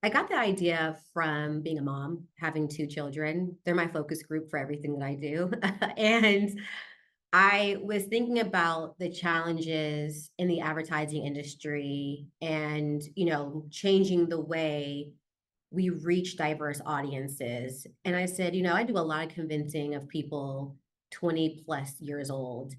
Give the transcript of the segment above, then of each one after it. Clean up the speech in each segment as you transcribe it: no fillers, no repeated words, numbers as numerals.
I got the idea from being a mom, having 2 children. They're my focus group for everything that I do. And I was thinking about the challenges in the advertising industry and, changing the way we reach diverse audiences. And I said, I do a lot of convincing of people 20 plus years old.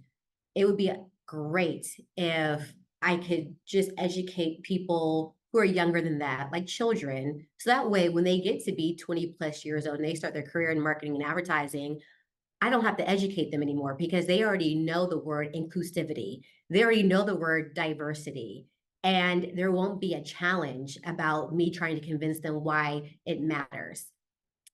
It would be great if I could just educate people who are younger than that, like children. So that way, when they get to be 20 plus years old and they start their career in marketing and advertising, I don't have to educate them anymore because they already know the word inclusivity. They already know the word diversity. And there won't be a challenge about me trying to convince them why it matters.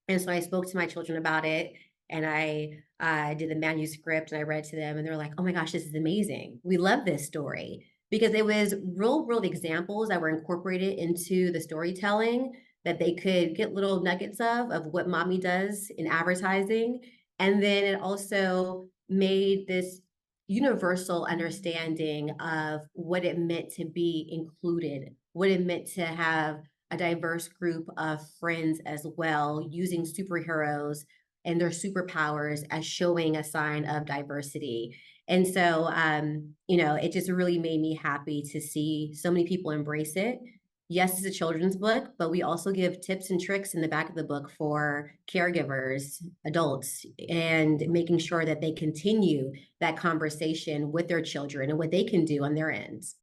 And so I spoke to my children about it and I did the manuscript and I read to them and they're like, oh my gosh, this is amazing. We love this story because it was real world examples that were incorporated into the storytelling that they could get little nuggets of what mommy does in advertising. And then it also made this universal understanding of what it meant to be included, what it meant to have a diverse group of friends as well, using superheroes and their superpowers as showing a sign of diversity. And so, it just really made me happy to see so many people embrace it. Yes, it's a children's book, but we also give tips and tricks in the back of the book for caregivers, adults, and making sure that they continue that conversation with their children and what they can do on their ends.